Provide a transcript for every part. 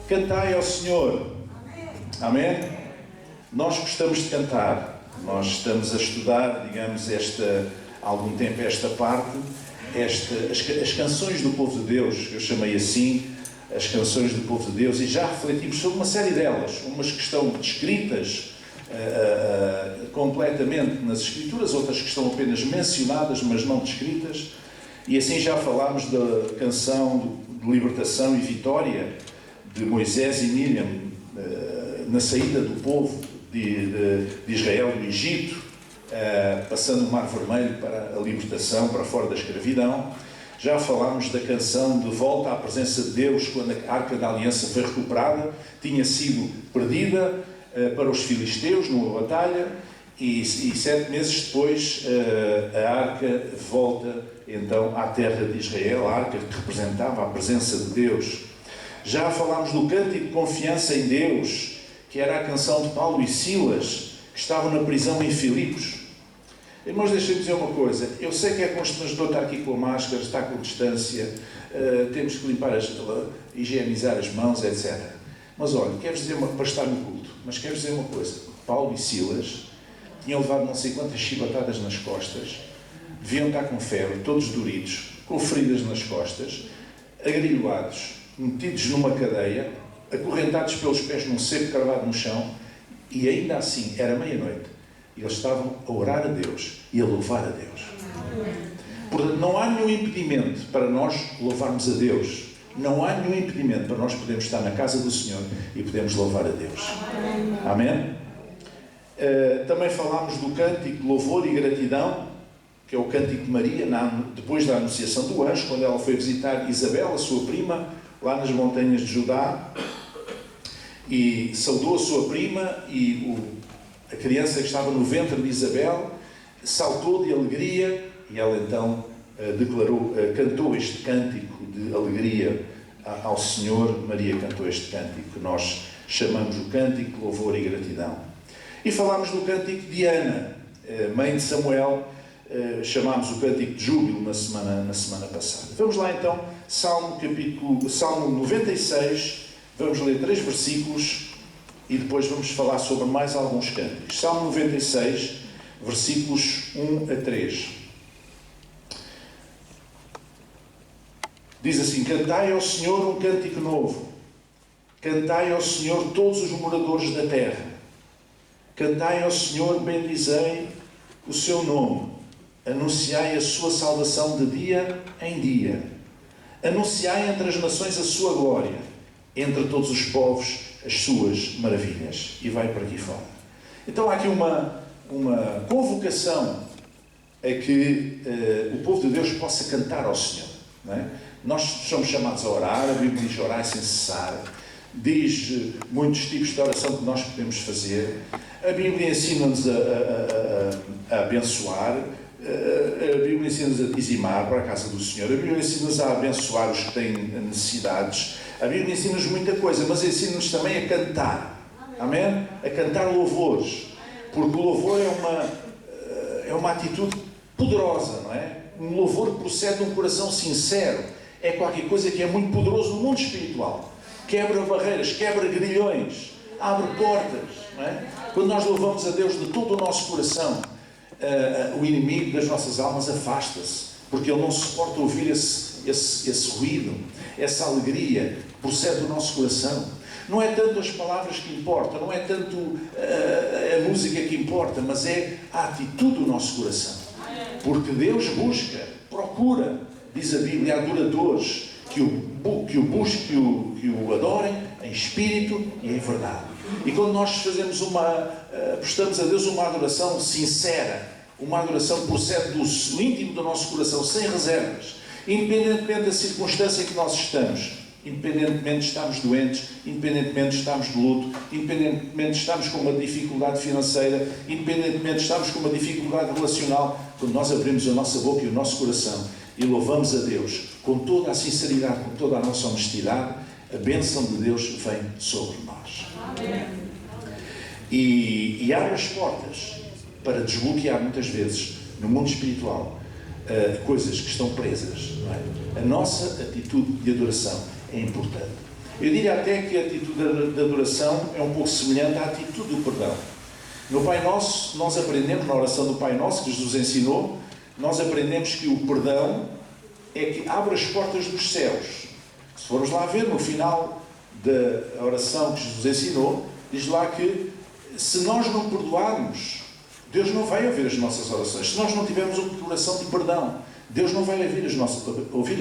Cantai ao Senhor. Amém? Nós gostamos de cantar. Nós estamos a estudar, digamos, há algum tempo esta parte, as canções do povo de Deus, eu chamei assim, as canções do povo de Deus, e já refletimos sobre uma série delas, umas que estão descritas completamente nas Escrituras, outras que estão apenas mencionadas, mas não descritas, e assim já falámos da canção de libertação e vitória de Moisés e Miriam na saída do povo de Israel do Egito, passando o Mar Vermelho para a libertação, para fora da escravidão. Já falámos da canção de volta à presença de Deus, quando a Arca da Aliança foi recuperada, tinha sido perdida para os filisteus numa batalha, e 7 meses depois a Arca volta então à terra de Israel, a Arca que representava a presença de Deus. Já falámos do cântico de confiança em Deus, que era a canção de Paulo e Silas, que estavam na prisão em Filipos. Irmãos, deixem-me dizer uma coisa. Eu sei que é constrangedor estar aqui com a máscara, estar com distância, temos que limpar, higienizar as mãos, etc. Mas olha, quero-vos dizer para estar no culto, mas quero-vos dizer uma coisa. Paulo e Silas tinham levado não sei quantas chibatadas nas costas, deviam estar com febre, todos doridos, com feridas nas costas, agrilhoados, metidos numa cadeia, acorrentados pelos pés num cepo cravado no chão, e ainda assim, era meia-noite, e eles estavam a orar a Deus e a louvar a Deus. Portanto, não há nenhum impedimento para nós louvarmos a Deus. Não há nenhum impedimento para nós podermos estar na casa do Senhor e podermos louvar a Deus. Amém? Também falámos do cântico de louvor e gratidão, que é o cântico de Maria, depois da anunciação do anjo, quando ela foi visitar Isabel, a sua prima, lá nas montanhas de Judá, e saudou a sua prima, e a criança que estava no ventre de Isabel saltou de alegria, e ela então cantou este cântico de alegria ao Senhor. Maria cantou este cântico, que nós chamamos o cântico de louvor e gratidão. E falámos do cântico de Ana, mãe de Samuel, chamámos o cântico de júbilo na semana passada. Vamos lá então, Salmo 96, vamos ler 3 versículos e depois vamos falar sobre mais alguns cânticos. Salmo 96, versículos 1 a 3. Diz assim: cantai ao Senhor um cântico novo, cantai ao Senhor todos os moradores da terra, cantai ao Senhor, bendizei o seu nome, anunciai a sua salvação de dia em dia, anunciai entre as nações a sua glória, entre todos os povos as suas maravilhas. E vai para aqui fora. Então há aqui uma convocação a que o povo de Deus possa cantar ao Senhor, não é? Nós somos chamados a orar, a Bíblia diz orar sem cessar, diz muitos tipos de oração que nós podemos fazer, a Bíblia ensina-nos a abençoar, a Bíblia ensina-nos a dizimar para a casa do Senhor, a Bíblia ensina-nos a abençoar os que têm necessidades, a Bíblia ensina-nos muita coisa, mas ensina-nos também a cantar. Amém? A cantar louvores, porque o louvor é uma atitude poderosa, não é? Um louvor que procede de um coração sincero, é qualquer coisa que é muito poderoso no mundo espiritual, quebra barreiras, quebra grilhões, abre portas, não é? Quando nós louvamos a Deus de todo o nosso coração, o inimigo das nossas almas afasta-se, porque ele não suporta ouvir esse ruído, essa alegria que procede do nosso coração. Não é tanto as palavras que importam, não é tanto a música que importa, mas é a atitude do nosso coração. Porque Deus busca, procura, diz a Bíblia, adoradores que o busquem, que o adorem em espírito e em verdade. E quando nós prestamos a Deus uma adoração sincera, uma adoração que procede do íntimo do nosso coração, sem reservas, independentemente da circunstância que nós estamos, independentemente de estarmos doentes, independentemente de estarmos de luto, independentemente de estarmos com uma dificuldade financeira, independentemente de estarmos com uma dificuldade relacional, quando nós abrimos a nossa boca e o nosso coração e louvamos a Deus com toda a sinceridade, com toda a nossa honestidade, a bênção de Deus vem sobre nós. Amém. E abre as portas para desbloquear muitas vezes no mundo espiritual coisas que estão presas, não é? A nossa atitude de adoração é importante. Eu diria até que a atitude da adoração é um pouco semelhante à atitude do perdão. No Pai Nosso, nós aprendemos, na oração do Pai Nosso, que Jesus ensinou, nós aprendemos que o perdão é que abre as portas dos céus. Se formos lá ver, no final da oração que Jesus ensinou, diz lá que se nós não perdoarmos, Deus não vai ouvir as nossas orações. Se nós não tivermos um coração de perdão, Deus não vai ouvir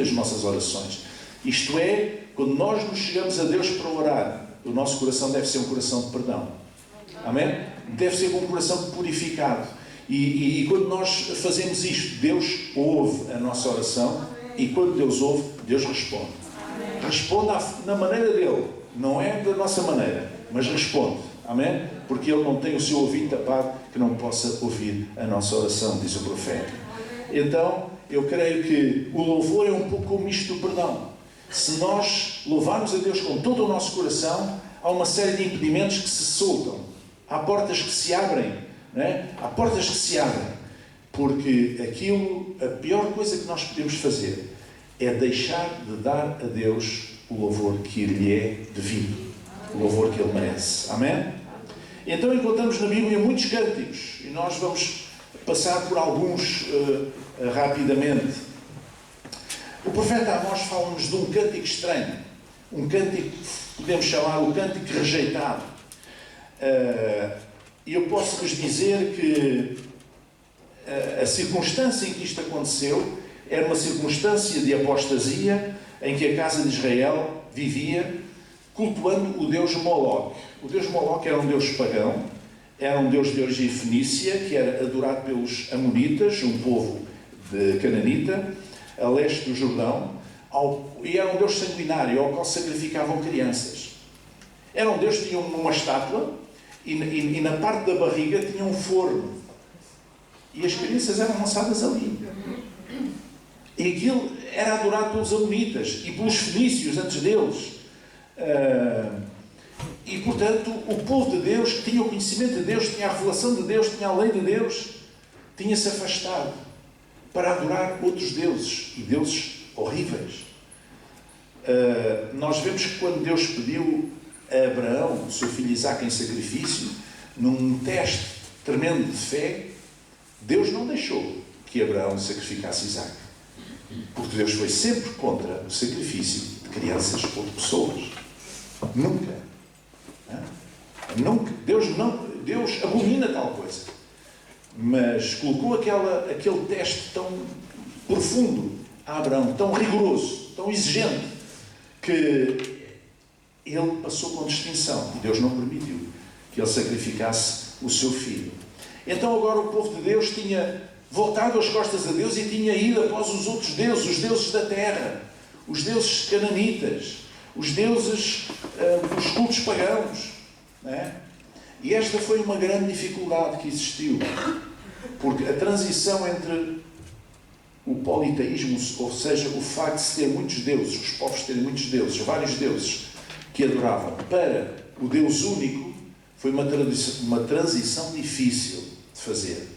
as nossas orações. Isto é, quando nós nos chegamos a Deus para orar, o nosso coração deve ser um coração de perdão. Amém? Deve ser um coração purificado. E quando nós fazemos isto, Deus ouve a nossa oração. E quando Deus ouve, Deus responde. Responde na maneira dele. Não é da nossa maneira, mas responde. Amém? Porque Ele não tem o seu ouvido tapado que não possa ouvir a nossa oração, diz o profeta. Então, eu creio que o louvor é um pouco como isto do perdão. Se nós louvarmos a Deus com todo o nosso coração, há uma série de impedimentos que se soltam. Há portas que se abrem. Não é? Há portas que se abrem. Porque a pior coisa que nós podemos fazer é deixar de dar a Deus o louvor que lhe é devido. O louvor que Ele merece. Amém? Então encontramos na Bíblia muitos cânticos. E nós vamos passar por alguns rapidamente. O profeta Amós fala-nos de um cântico estranho. Um cântico, podemos chamar o cântico rejeitado. E eu posso vos dizer que a circunstância em que isto aconteceu era uma circunstância de apostasia em que a casa de Israel vivia cultuando o deus Moloque. O deus Moloque era um deus pagão, era um deus de origem fenícia, que era adorado pelos amonitas, um povo de cananita, a leste do Jordão, e era um deus sanguinário, ao qual sacrificavam crianças. Era um deus que tinha uma estátua, e na parte da barriga tinha um forno. E as crianças eram lançadas ali. E aquilo era adorado pelos amonitas e pelos fenícios antes deles. E, portanto, o povo de Deus, que tinha o conhecimento de Deus, tinha a revelação de Deus, tinha a lei de Deus, tinha-se afastado para adorar outros deuses, e deuses horríveis. Nós vemos que quando Deus pediu a Abraão, o seu filho Isaque, em sacrifício, num teste tremendo de fé, Deus não deixou que Abraão sacrificasse Isaque. Porque Deus foi sempre contra o sacrifício de crianças ou de pessoas. Nunca. Nunca. Deus abomina tal coisa. Mas colocou aquele teste tão profundo a Abraão, tão rigoroso, tão exigente, que ele passou com distinção. E Deus não permitiu que ele sacrificasse o seu filho. Então agora o povo de Deus tinha voltado as costas a Deus e tinha ido após os outros deuses, os deuses da terra, os deuses cananitas, os deuses dos cultos pagãos. Não é? E esta foi uma grande dificuldade que existiu, porque a transição entre o politeísmo, ou seja, o facto de se ter muitos deuses, os povos terem muitos deuses, vários deuses que adoravam, para o Deus único, foi uma transição difícil de fazer.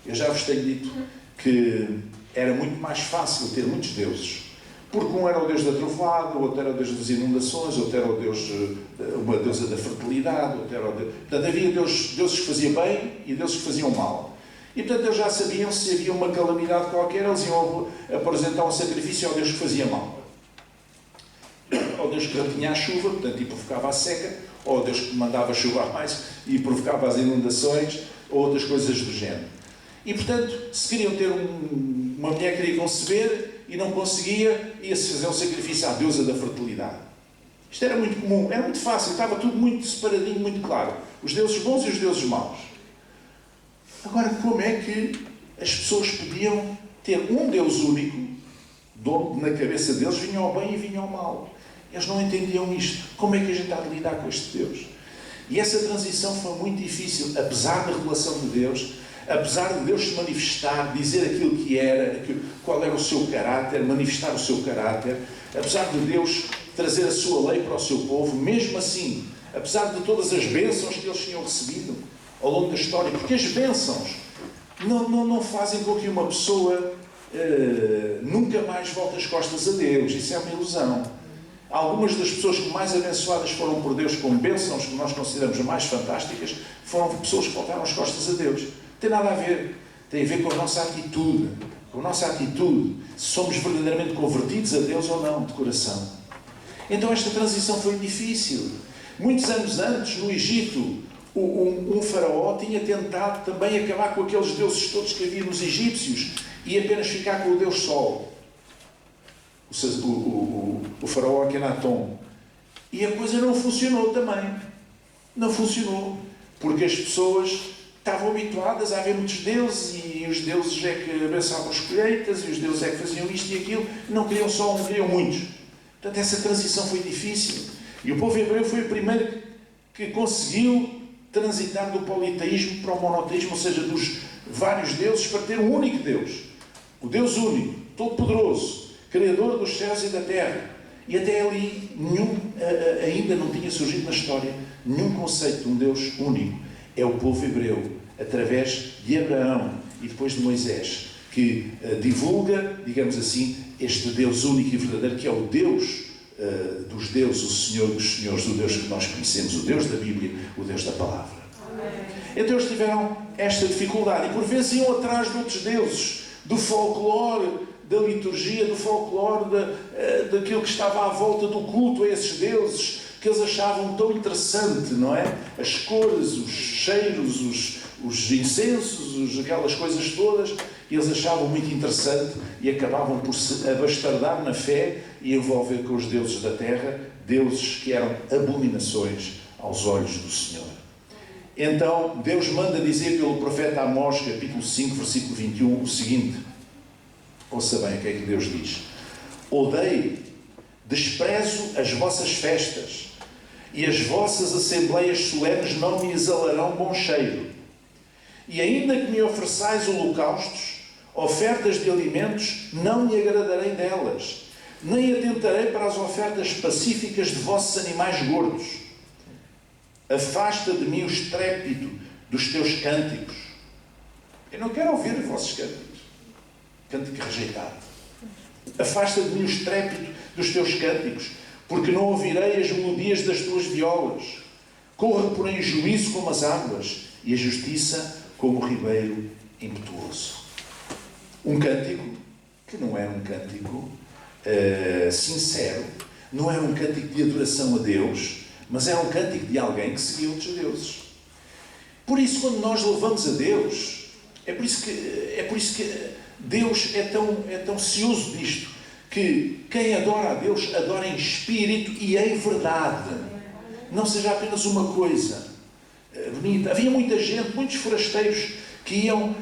Eu já vos tenho dito que era muito mais fácil ter muitos deuses, porque um era o Deus da trovoada, o outro era o Deus das inundações, o outro era o Deus, uma deusa da fertilidade, outro era o Deus... Portanto, havia deuses que faziam bem e deuses que faziam mal. E, portanto, eles já sabiam se havia uma calamidade qualquer, eles iam apresentar um sacrifício ao Deus que fazia mal. Ao Deus que retinha a chuva, portanto, e provocava a seca, ou ao Deus que mandava chuva a mais e provocava as inundações, ou outras coisas do género. E, portanto, se queriam ter uma mulher que queria conceber e não conseguia, ia-se fazer um sacrifício à deusa da fertilidade. Isto era muito comum, era muito fácil, estava tudo muito separadinho, muito claro. Os deuses bons e os deuses maus. Agora, como é que as pessoas podiam ter um Deus único, de onde na cabeça deles vinha o bem e vinha o mal? Eles não entendiam isto. Como é que a gente há de lidar com este Deus? E essa transição foi muito difícil, apesar da revelação de Deus, apesar de Deus se manifestar, dizer aquilo que era, qual era o seu caráter, manifestar o seu caráter, apesar de Deus trazer a sua lei para o seu povo, mesmo assim, apesar de todas as bênçãos que eles tinham recebido ao longo da história, porque as bênçãos não fazem com que uma pessoa nunca mais volte as costas a Deus. Isso é uma ilusão. Algumas das pessoas que mais abençoadas foram por Deus com bênçãos que nós consideramos mais fantásticas, foram pessoas que voltaram as costas a Deus. Não tem nada a ver. Tem a ver com a nossa atitude. Com a nossa atitude. Se somos verdadeiramente convertidos a Deus ou não, de coração. Então esta transição foi difícil. Muitos anos antes, no Egito, um faraó tinha tentado também acabar com aqueles deuses todos que havia nos egípcios e apenas ficar com o Deus Sol. O faraó Akenaton. E a coisa não funcionou também. Não funcionou. Porque as pessoas estavam habituadas a haver muitos deuses e os deuses é que abençavam as colheitas e os deuses é que faziam isto e aquilo. Não queriam só um, queriam muitos. Portanto, essa transição foi difícil. E o povo hebreu foi o primeiro que conseguiu transitar do politeísmo para o monoteísmo, ou seja, dos vários deuses, para ter um único Deus. O Deus único, todo-poderoso, Criador dos céus e da terra. E até ali ainda não tinha surgido na história nenhum conceito de um Deus único. É o povo hebreu, através de Abraão e depois de Moisés, que divulga, digamos assim, este Deus único e verdadeiro, que é o Deus dos deuses, o Senhor dos senhores, o Deus que nós conhecemos, o Deus da Bíblia, o Deus da Palavra. Amém. Então eles tiveram esta dificuldade e por vezes iam atrás de outros deuses, do folclore, da liturgia, do folclore, daquilo que estava à volta do culto a esses deuses, que eles achavam tão interessante, não é? As cores, os cheiros, os incensos, aquelas coisas todas, eles achavam muito interessante e acabavam por se abastardar na fé e envolver com os deuses da terra, deuses que eram abominações aos olhos do Senhor. Então, Deus manda dizer pelo profeta Amós, capítulo 5, versículo 21, o seguinte. Ouça bem o que é que Deus diz. Odeio, desprezo as vossas festas, e as vossas assembleias solenes não me exalarão bom cheiro. E ainda que me ofereçais holocaustos, ofertas de alimentos, não me agradarei delas, nem atentarei para as ofertas pacíficas de vossos animais gordos. Afasta de mim o estrépito dos teus cânticos. Eu não quero ouvir os vossos cânticos. Cântico rejeitado. Afasta de mim o estrépito dos teus cânticos, porque não ouvirei as melodias das tuas violas. Corre, porém, juízo como as águas, e a justiça como o ribeiro impetuoso. Um cântico que não era um cântico sincero, não era um cântico de adoração a Deus, mas era um cântico de alguém que seguia outros deuses. Por isso, quando nós louvamos a Deus, é por isso que Deus é tão cioso disto, que quem adora a Deus, adora em espírito e em verdade. Não seja apenas uma coisa bonita. Havia muita gente, muitos forasteiros que iam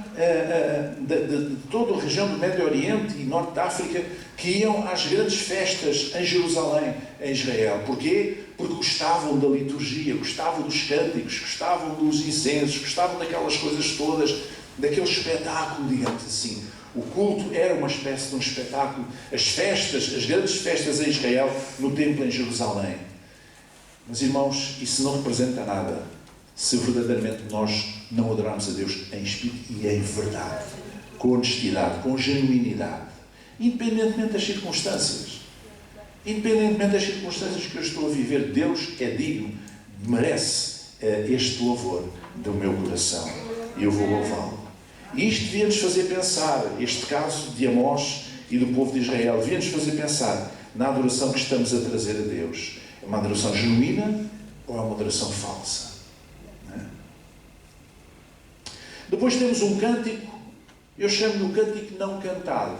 de toda a região do Médio Oriente e Norte de África, que iam às grandes festas em Jerusalém, em Israel. Porquê? Porque gostavam da liturgia, gostavam dos cânticos, gostavam dos incensos, gostavam daquelas coisas todas, daquele espetáculo, digamos assim. O culto era uma espécie de um espetáculo. As festas, as grandes festas em Israel, no templo em Jerusalém. Mas, irmãos, isso não representa nada se verdadeiramente nós não adorarmos a Deus em espírito e em verdade, com honestidade, com genuinidade, independentemente das circunstâncias. Independentemente das circunstâncias que eu estou a viver, Deus é digno, merece este louvor do meu coração. E eu vou louvá-lo. E isto devia-nos fazer pensar, este caso de Amós e do povo de Israel, devia-nos fazer pensar na adoração que estamos a trazer a Deus. É uma adoração genuína ou é uma adoração falsa? Não é? Depois temos um cântico, eu chamo-lhe um cântico não cantado.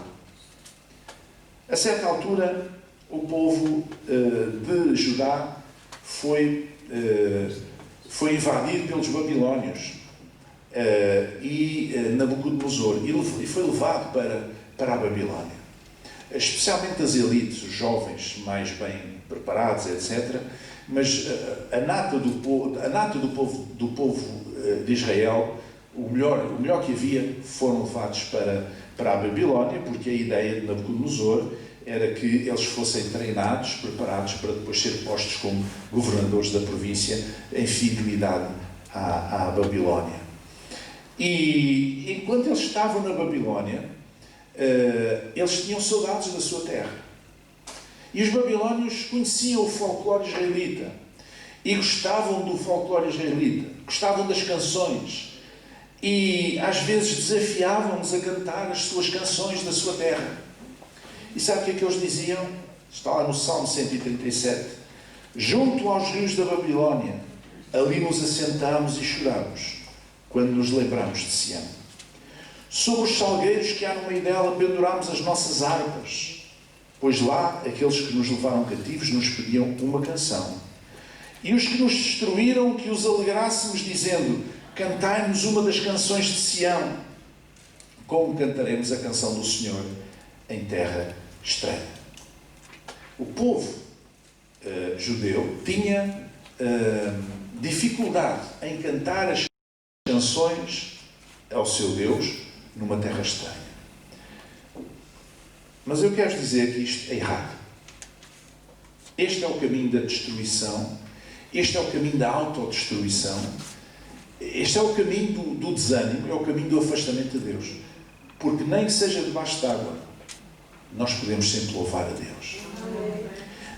A certa altura, o povo de Judá foi invadido pelos babilónios. E Nabucodonosor, e foi levado para a Babilónia. Especialmente as elites, os jovens mais bem preparados, etc. Mas a nata do povo de Israel, o melhor que havia, foram levados para a Babilónia, porque a ideia de Nabucodonosor era que eles fossem treinados, preparados para depois ser postos como governadores da província em fidelidade à Babilónia. E enquanto eles estavam na Babilónia, eles tinham saudades da sua terra. E os babilónios conheciam o folclore israelita e gostavam do folclore israelita, gostavam das canções e às vezes desafiavam-nos a cantar as suas canções da sua terra. E sabe o que é que eles diziam? Está lá no Salmo 137. Junto aos rios da Babilónia, ali nos assentamos e choramos, quando nos lembramos de Sião. Sobre os salgueiros que há no meio dela, pendurámos as nossas harpas, pois lá aqueles que nos levaram cativos nos pediam uma canção. E os que nos destruíram, que os alegrássemos, dizendo: cantai-nos uma das canções de Sião. Como cantaremos a canção do Senhor em terra estranha? O povo judeu tinha dificuldade em cantar as canções ao seu Deus numa terra estranha. Mas eu quero dizer que isto é errado. Este é o caminho da destruição, este é o caminho da autodestruição, este é o caminho do desânimo, é o caminho do afastamento de Deus. Porque nem que seja debaixo d'água, nós podemos sempre louvar a Deus.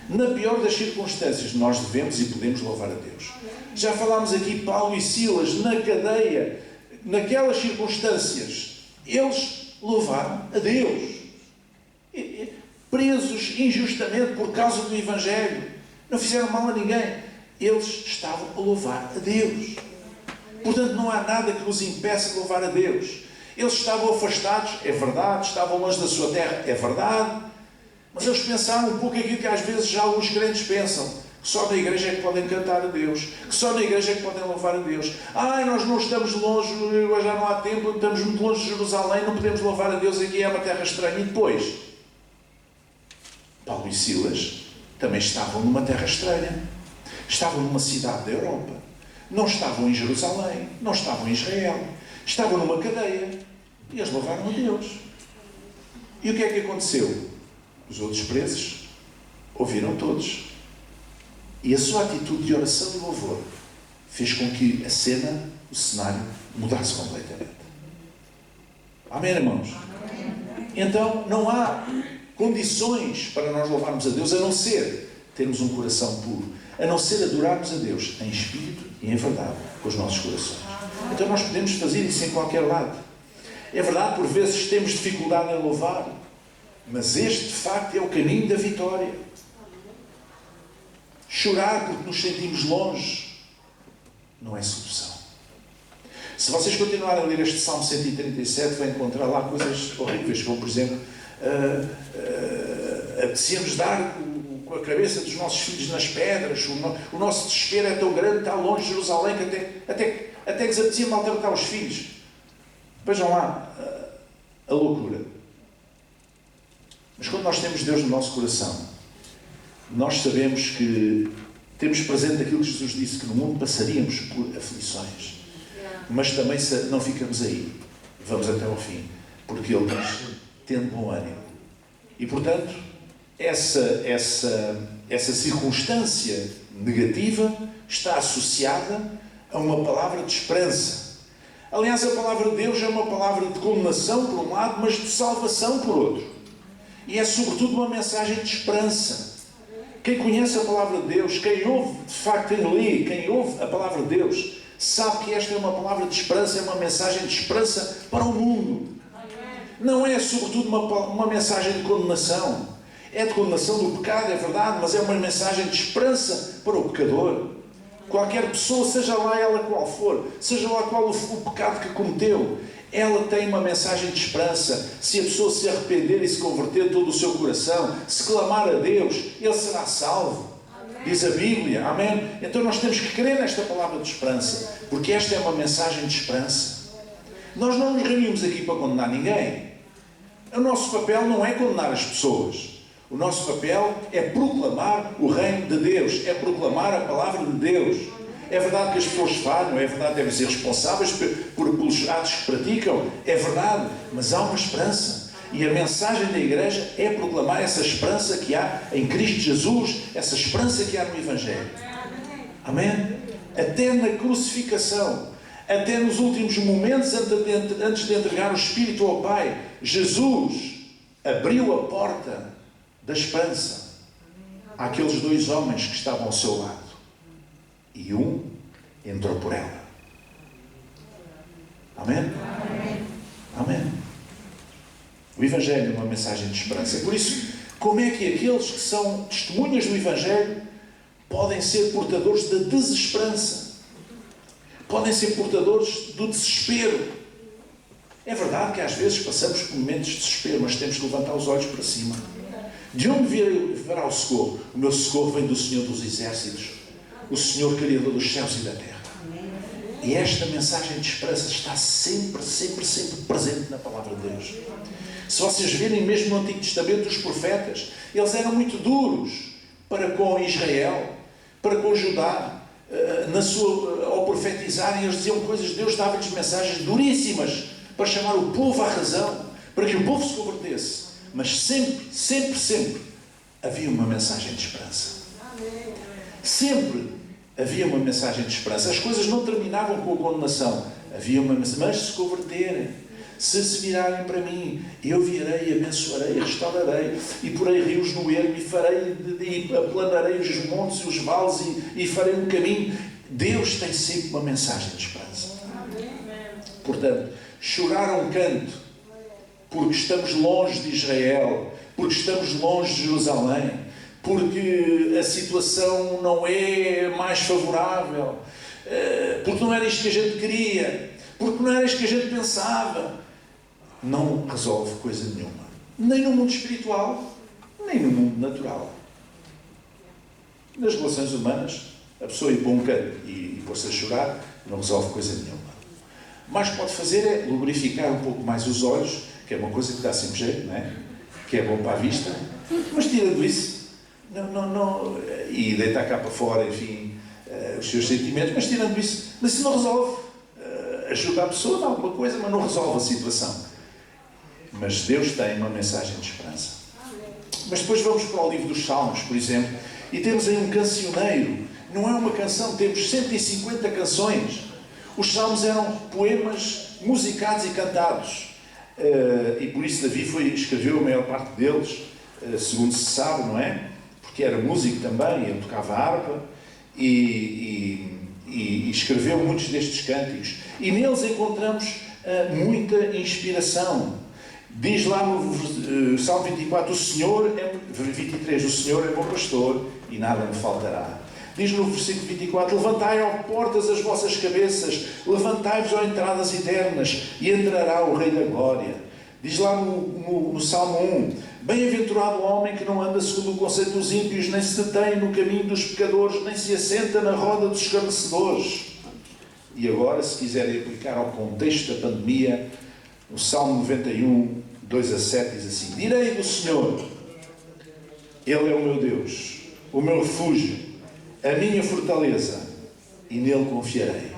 Na pior das circunstâncias, nós devemos e podemos louvar a Deus. Já falámos aqui, Paulo e Silas, na cadeia, naquelas circunstâncias, eles louvaram a Deus. Presos injustamente por causa do Evangelho. Não fizeram mal a ninguém. Eles estavam a louvar a Deus. Portanto, não há nada que nos impeça de louvar a Deus. Eles estavam afastados, é verdade, estavam longe da sua terra, é verdade, mas eles pensaram um pouco aquilo que às vezes já alguns crentes pensam, que só na igreja é que podem cantar a Deus, que só na igreja é que podem louvar a Deus. Nós não estamos longe, já não há tempo, estamos muito longe de Jerusalém, não podemos louvar a Deus, aqui é uma terra estranha. E depois, Paulo e Silas também estavam numa terra estranha, estavam numa cidade da Europa, não estavam em Jerusalém, não estavam em Israel, estavam numa cadeia e eles louvaram a Deus. E o que é que aconteceu? Os outros presos ouviram todos. E a sua atitude de oração e louvor fez com que a cena, o cenário, mudasse completamente. Amém, irmãos? Então, não há condições para nós louvarmos a Deus, a não ser termos um coração puro, a não ser adorarmos a Deus em espírito e em verdade, com os nossos corações. Então nós podemos fazer isso em qualquer lado. É verdade, por vezes temos dificuldade em louvar, mas este, de facto, é o caminho da vitória. Chorar porque nos sentimos longe não é solução. Se vocês continuarem a ler este Salmo 137, vão encontrar lá coisas horríveis, como, por exemplo, apetecia-nos dar com a cabeça dos nossos filhos nas pedras, o nosso desespero é tão grande, está longe de Jerusalém, que até lhes apetecia maltratar os filhos. Vejam lá a loucura. Mas quando nós temos Deus no nosso coração, nós sabemos que temos presente aquilo que Jesus disse, que no mundo passaríamos por aflições, mas também não ficamos aí, vamos até ao fim, porque Ele diz: tendo bom ânimo. E portanto, essa circunstância negativa está associada a uma palavra de esperança. Aliás, a palavra de Deus é uma palavra de condenação por um lado, mas de salvação por outro. E é sobretudo uma mensagem de esperança. Quem conhece a palavra de Deus, quem ouve, de facto, quem ouve a palavra de Deus, sabe que esta é uma palavra de esperança, é uma mensagem de esperança para o mundo. Não é sobretudo uma mensagem de condenação. É de condenação do pecado, é verdade, mas é uma mensagem de esperança para o pecador. Qualquer pessoa, seja lá ela qual for, seja lá qual o pecado que cometeu, ela tem uma mensagem de esperança. Se a pessoa se arrepender e se converter todo o seu coração, se clamar a Deus, ele será salvo. Amém. Diz a Bíblia. Amém? Então nós temos que crer nesta palavra de esperança, porque esta é uma mensagem de esperança. Nós não nos reunimos aqui para condenar ninguém. O nosso papel não é condenar as pessoas. O nosso papel é proclamar o reino de Deus, é proclamar a palavra de Deus. É verdade que as pessoas falham, é verdade que devem ser responsáveis pelos atos que praticam, é verdade, mas há uma esperança. E a mensagem da igreja é proclamar essa esperança que há em Cristo Jesus, essa esperança que há no Evangelho. Amém? Até na crucificação, até nos últimos momentos antes de entregar o Espírito ao Pai, Jesus abriu a porta da esperança. àqueles dois homens que estavam ao seu lado. E um entrou por ela. Amém? Amém. O Evangelho é uma mensagem de esperança. Por isso, como é que aqueles que são testemunhas do Evangelho podem ser portadores da desesperança? Podem ser portadores do desespero. É verdade que às vezes passamos por momentos de desespero, mas temos que levantar os olhos para cima. De onde virá o socorro? O meu socorro vem do Senhor dos Exércitos, o Senhor Criador dos céus e da terra. E esta mensagem de esperança está sempre, sempre, sempre presente na Palavra de Deus. Se vocês virem mesmo no Antigo Testamento, os profetas, eles eram muito duros para com Israel, para com Judá. Ao profetizarem, eles diziam coisas, Deus dava-lhes mensagens duríssimas para chamar o povo à razão, para que o povo se convertesse. Mas sempre, sempre, sempre havia uma mensagem de esperança. Sempre havia uma mensagem de esperança. As coisas não terminavam com a condenação. Havia uma mensagem, mas se converterem, se virarem para mim, eu virei, abençoarei, restaurarei, e porei rios no ermo, e aplanarei os montes e os vales, e farei um caminho. Deus tem sempre uma mensagem de esperança. Portanto, chorar um canto, porque estamos longe de Israel, porque estamos longe de Jerusalém, porque a situação não é mais favorável, porque não era isto que a gente queria, porque não era isto que a gente pensava, não resolve coisa nenhuma. Nem no mundo espiritual, nem no mundo natural. Nas relações humanas, a pessoa ir para um canto e pôr-se a chorar, não resolve coisa nenhuma. O mais que pode fazer é lubrificar um pouco mais os olhos, que é uma coisa que dá sempre jeito, não é? Que é bom para a vista, mas tirando isso, e deitar cá para fora, enfim, os seus sentimentos, mas tirando isso, mas isso não resolve. Ajuda a pessoa a alguma coisa, mas não resolve a situação. Mas Deus tem uma mensagem de esperança. Mas depois vamos para o livro dos Salmos, por exemplo, e temos aí um cancioneiro. Não é uma canção, temos 150 canções. Os Salmos eram poemas musicados e cantados. E por isso Davi escreveu a maior parte deles, segundo se sabe, não é? Porque era músico também, ele tocava harpa, e escreveu muitos destes cânticos. E neles encontramos muita inspiração. Diz lá no Salmo 24, 23, o Senhor é bom pastor e nada me faltará. Diz no versículo 24, levantai, ó portas, as vossas cabeças, levantai-vos, ó entradas eternas, e entrará o Rei da Glória. Diz lá no Salmo 1, bem-aventurado o homem que não anda segundo o conceito dos ímpios, nem se detém no caminho dos pecadores, nem se assenta na roda dos escarnecedores. E agora, se quiserem aplicar ao contexto da pandemia, o Salmo 91, 2 a 7 diz assim, direi do Senhor, Ele é o meu Deus, o meu refúgio, a minha fortaleza, e nele confiarei.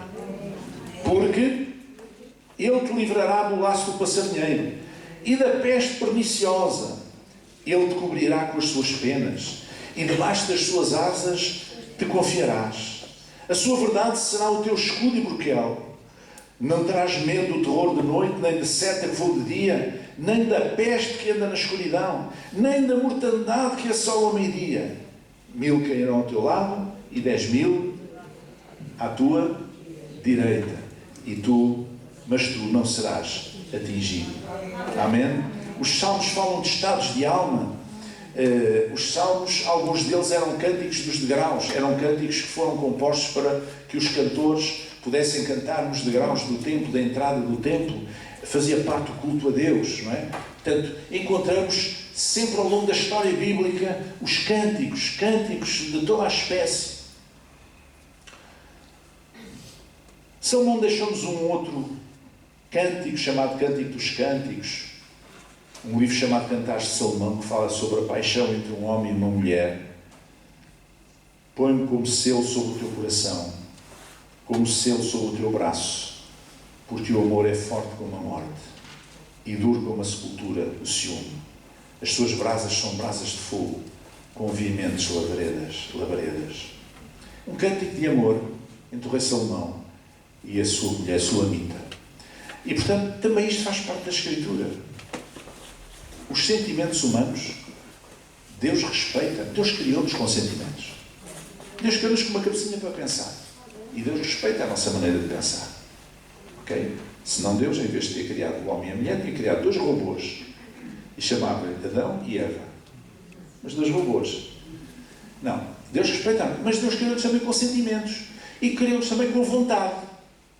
Porque Ele te livrará do laço do passarinheiro e da peste perniciosa. Ele te cobrirá com as suas penas e debaixo das suas asas te confiarás. A sua verdade será o teu escudo e broquel. Não terás medo do terror de noite, nem de seta que voa de dia, nem da peste que anda na escuridão, nem da mortandade que assola ao meio-dia. 1000 cairão ao teu lado e 10.000 à tua direita. Mas tu não serás atingido. Amém? Os salmos falam de estados de alma. Os salmos, alguns deles eram cânticos dos degraus, eram cânticos que foram compostos para que os cantores pudessem cantar nos degraus do templo, da entrada do templo. Fazia parte do culto a Deus, não é? Portanto, encontramos sempre ao longo da história bíblica os cânticos de toda a espécie. Salomão deixou-nos um outro cântico chamado Cântico dos Cânticos, um livro chamado Cantares de Salomão, que fala sobre a paixão entre um homem e uma mulher. Põe-me como selo sobre o teu coração, como selo sobre o teu braço, porque o amor é forte como a morte e duro como a sepultura, o ciúme. As suas brasas são brasas de fogo, com veementes labaredas. Um cântico de amor entre o rei Salomão e a sua mulher, a Sulamita. E, portanto, também isto faz parte da Escritura. Os sentimentos humanos Deus respeita. Deus criou-nos com sentimentos. Deus criou-nos com uma cabecinha para pensar. E Deus respeita a nossa maneira de pensar. Ok? Senão Deus, em vez de ter criado o homem e a mulher, tinha criado 2 robôs. E chamava-lhe Adão e Eva. Mas 2 robôs. Não. Deus respeita. Mas Deus criou-nos também com sentimentos. E criou-nos também com vontade.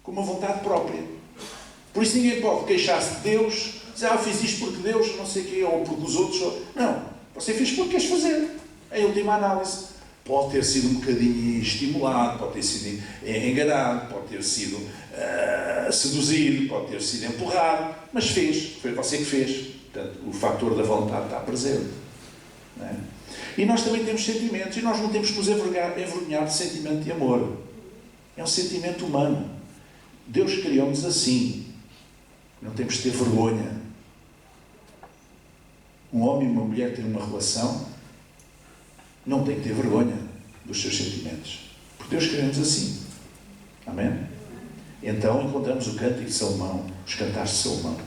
Com uma vontade própria. Por isso ninguém pode queixar-se de Deus. Dizer, eu fiz isto porque Deus, não sei o quê, ou porque os outros... Não. Você fez porque queres fazer. Em última análise. Pode ter sido um bocadinho estimulado, pode ter sido enganado, pode ter sido seduzido, pode ter sido empurrado, mas fez, foi você que fez. Portanto, o fator da vontade está presente. Não é? E nós também temos sentimentos, e nós não temos que nos envergonhar de sentimento de amor. É um sentimento humano. Deus criou-nos assim. Não temos que ter vergonha. Um homem e uma mulher têm uma relação, não tem que ter vergonha dos seus sentimentos. Porque Deus criou-nos assim. Amém? Então encontramos o cântico de Salomão, os cantares de Salomão.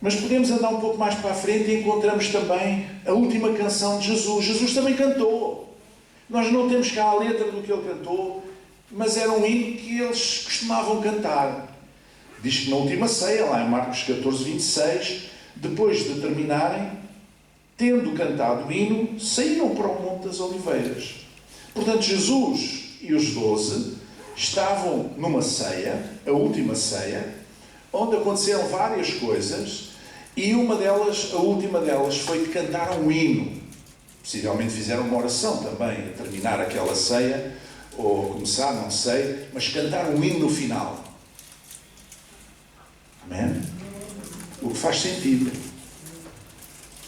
Mas podemos andar um pouco mais para a frente e encontramos também a última canção de Jesus. Jesus também cantou. Nós não temos cá a letra do que ele cantou, mas era um hino que eles costumavam cantar. Diz que na última ceia, lá em Marcos 14, 26, depois de terminarem, tendo cantado o hino, saíram para o Monte das Oliveiras. Portanto, Jesus e os 12 estavam numa ceia, a última ceia, onde aconteceram várias coisas, e a última delas foi que cantaram um hino. Possivelmente fizeram uma oração também, a terminar aquela ceia, ou a começar, não sei, mas cantaram um hino no final. Amém? O que faz sentido.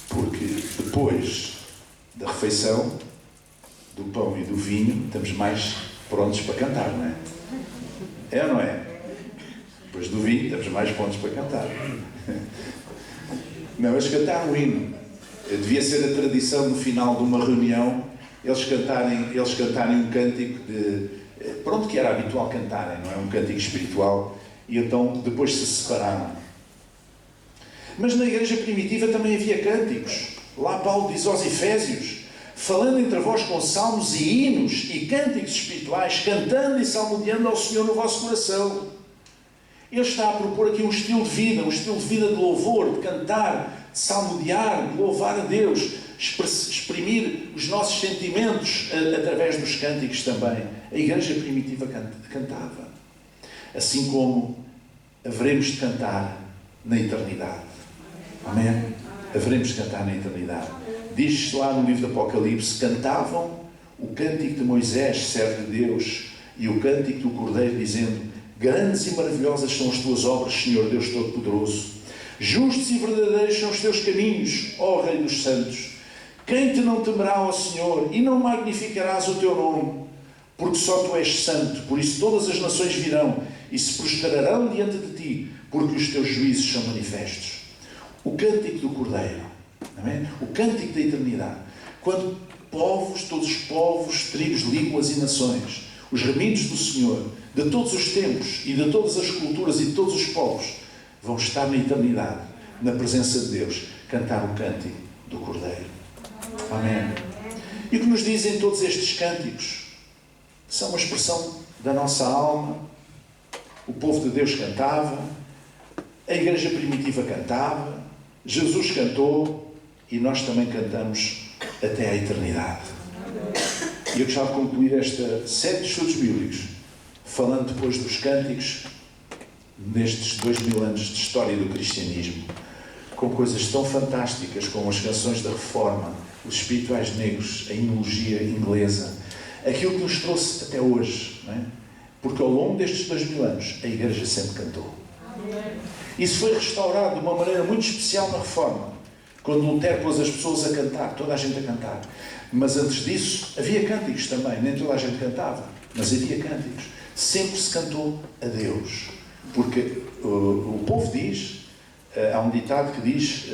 Porque depois da refeição, do pão e do vinho, estamos mais prontos para cantar, não é? É ou não é? Depois do vinho, estamos mais prontos para cantar. Não, mas cantar um hino. Devia ser a tradição no final de uma reunião, eles cantarem um cântico de... Pronto, que era habitual cantarem, não é? Um cântico espiritual. E então depois se separaram. Mas na igreja primitiva também havia cânticos. Lá Paulo diz aos Efésios, falando entre vós com salmos e hinos e cânticos espirituais, cantando e salmodiando ao Senhor no vosso coração. Ele está a propor aqui um estilo de vida de louvor, de cantar, de salmodiar, de louvar a Deus, exprimir os nossos sentimentos através dos cânticos também. A igreja primitiva cantava. Assim como haveremos de cantar na eternidade. Amém? Haveremos de cantar na eternidade. Diz-se lá no livro do Apocalipse, cantavam o cântico de Moisés, servo de Deus, e o cântico do Cordeiro, dizendo, grandes e maravilhosas são as tuas obras, Senhor Deus Todo-Poderoso. Justos e verdadeiros são os teus caminhos, ó Rei dos Santos. Quem te não temerá, ó Senhor, e não magnificarás o teu nome? Porque só tu és santo, por isso todas as nações virão e se prostrarão diante de ti, porque os teus juízos são manifestos. O cântico do Cordeiro, amém? O cântico da eternidade. Quando povos, todos os povos, tribos, línguas e nações, os remidos do Senhor, de todos os tempos e de todas as culturas e de todos os povos, vão estar na eternidade, na presença de Deus, cantar o cântico do Cordeiro. Amém? E o que nos dizem todos estes cânticos? São uma expressão da nossa alma. O povo de Deus cantava, a igreja primitiva cantava, Jesus cantou e nós também cantamos até à eternidade. E eu gostava de concluir esta série de estudos bíblicos falando depois dos cânticos nestes 2000 anos de história do cristianismo, com coisas tão fantásticas como as canções da Reforma, os espirituais negros, a himnologia inglesa, aquilo que nos trouxe até hoje, não é? Porque ao longo destes 2000 anos a Igreja sempre cantou. Isso foi restaurado de uma maneira muito especial na Reforma, quando Lutero pôs as pessoas a cantar, toda a gente a cantar. Mas antes disso havia cânticos também, nem toda a gente cantava, mas havia cânticos. Sempre se cantou a Deus, porque o povo diz, há um ditado que diz,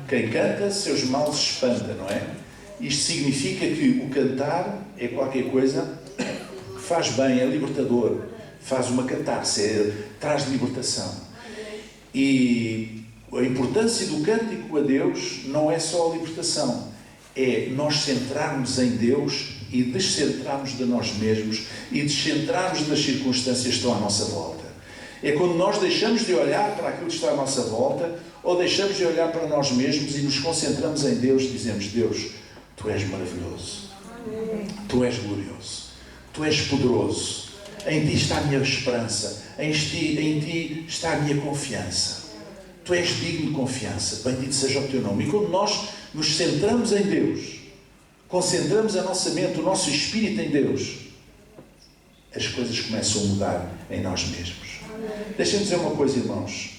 quem canta seus males espanta, não é? Isto significa que o cantar é qualquer coisa que faz bem, é libertador, faz uma catarse, traz libertação. E a importância do cântico a Deus não é só a libertação, é nós centrarmos em Deus e descentrarmos de nós mesmos e descentrarmos das circunstâncias que estão à nossa volta. É quando nós deixamos de olhar para aquilo que está à nossa volta ou deixamos de olhar para nós mesmos e nos concentramos em Deus e dizemos: Deus, Tu és maravilhoso, Tu és glorioso, Tu és poderoso, em Ti está a minha esperança, em Ti está a minha confiança. Tu és digno de confiança, bendito seja o Teu nome. E quando nós nos centramos em Deus, concentramos a nossa mente, o nosso espírito em Deus, as coisas começam a mudar em nós mesmos. Deixem-me dizer uma coisa, irmãos.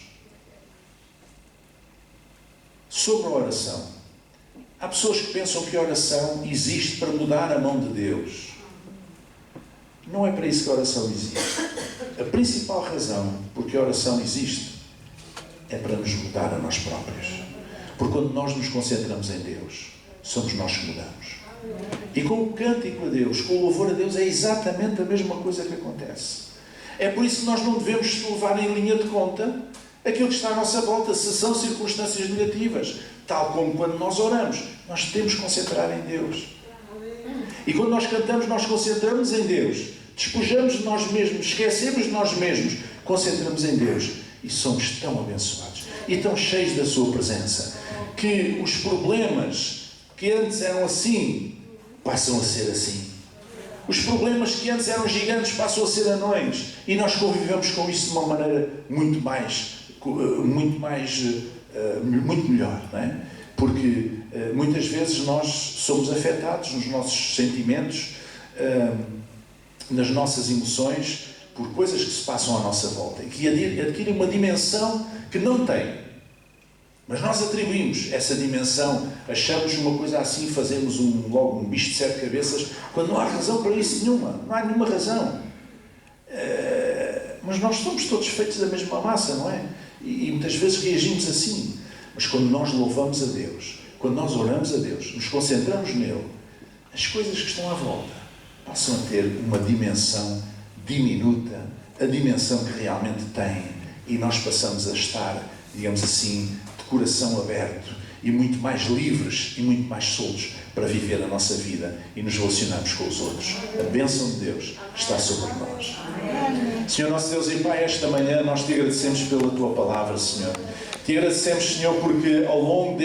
Sobre a oração. Há pessoas que pensam que a oração existe para mudar a mão de Deus. Não é para isso que a oração existe. A principal razão por que a oração existe é para nos mudar a nós próprios. Porque quando nós nos concentramos em Deus, somos nós que mudamos. E com o cântico a Deus, com o louvor a Deus, é exatamente a mesma coisa que acontece. É por isso que nós não devemos levar em linha de conta aquilo que está à nossa volta, se são circunstâncias negativas. Tal como quando nós oramos, nós temos que concentrar em Deus. E quando nós cantamos, nós concentramos em Deus. Despojamos de nós mesmos, esquecemos de nós mesmos, concentramos em Deus. E somos tão abençoados e tão cheios da Sua presença, que os problemas que antes eram assim, passam a ser assim. Os problemas que antes eram gigantes passam a ser anões. E nós convivemos com isso de uma maneira muito melhor, não é? Porque muitas vezes nós somos afetados nos nossos sentimentos, nas nossas emoções, por coisas que se passam à nossa volta e que adquirem uma dimensão que não tem. Mas nós atribuímos essa dimensão, achamos uma coisa assim, fazemos logo um bicho de 7 cabeças, quando não há razão para isso nenhuma. Não há nenhuma razão. Mas nós somos todos feitos da mesma massa, não é? E muitas vezes reagimos assim. Mas quando nós louvamos a Deus, quando nós oramos a Deus, nos concentramos nele, as coisas que estão à volta passam a ter uma dimensão diminuta, a dimensão que realmente têm, e nós passamos a estar, digamos assim, de coração aberto e muito mais livres e muito mais soltos para viver a nossa vida e nos relacionarmos com os outros. A bênção de Deus está sobre nós. Senhor nosso Deus e Pai, esta manhã nós te agradecemos pela Tua palavra, Senhor. Te agradecemos, Senhor, porque ao longo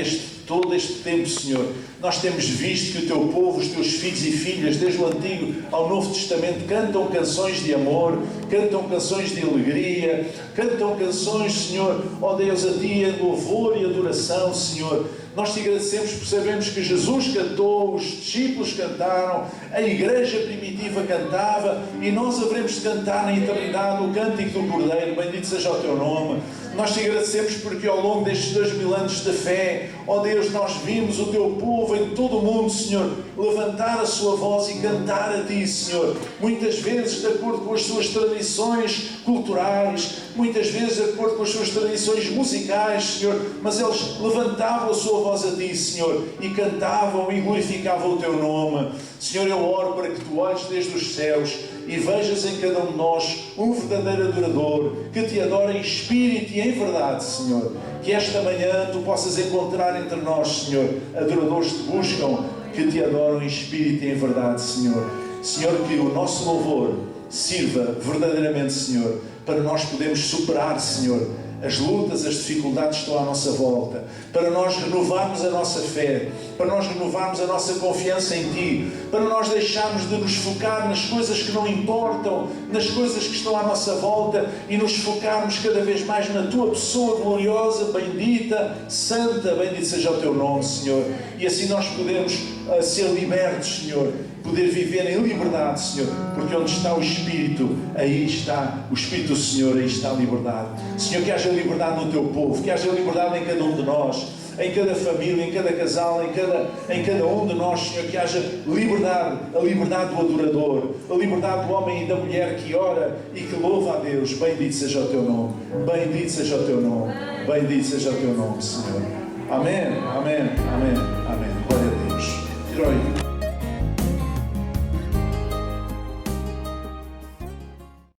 todo este tempo, Senhor, nós temos visto que o Teu povo, os Teus filhos e filhas, desde o Antigo ao Novo Testamento, cantam canções de amor, cantam canções de alegria, cantam canções, Senhor, ó Deus, a Ti em louvor e adoração, Senhor. Nós Te agradecemos porque sabemos que Jesus cantou, os discípulos cantaram, a igreja primitiva cantava e nós haveremos de cantar na eternidade o cântico do Cordeiro. Bendito seja o Teu nome. Nós Te agradecemos porque ao longo destes 2000 anos de fé, ó Deus, nós vimos o Teu povo em todo o mundo, Senhor, levantar a sua voz e cantar a Ti, Senhor. Muitas vezes de acordo com as suas tradições culturais, muitas vezes de acordo com as suas tradições musicais, Senhor, mas eles levantavam a sua voz a Ti, Senhor, e cantavam e glorificavam o Teu nome. Senhor, eu oro para que Tu olhes desde os céus e vejas em cada um de nós um verdadeiro adorador, que Te adora em espírito e em verdade, Senhor. Que esta manhã Tu possas encontrar entre nós, Senhor, adoradores que Te buscam, que Te adoram em espírito e em verdade, Senhor. Senhor, que o nosso louvor sirva verdadeiramente, Senhor, para nós podermos superar, Senhor, as lutas, as dificuldades que estão à nossa volta, para nós renovarmos a nossa fé, para nós renovarmos a nossa confiança em Ti, para nós deixarmos de nos focar nas coisas que não importam, nas coisas que estão à nossa volta e nos focarmos cada vez mais na Tua pessoa gloriosa, bendita, santa, bendito seja o Teu nome, Senhor. E assim nós podemos ser libertos, Senhor, poder viver em liberdade, Senhor, porque onde está o Espírito, aí está o Espírito do Senhor, aí está a liberdade. Senhor, que haja liberdade no Teu povo, que haja liberdade em cada um de nós, em cada família, em cada casal, em cada um de nós, Senhor, que haja liberdade, a liberdade do adorador, a liberdade do homem e da mulher que ora e que louva a Deus. Bendito seja o Teu nome, bendito seja o Teu nome, bendito seja o Teu nome, Senhor. Amém, amém, amém, amém. Glória a Deus.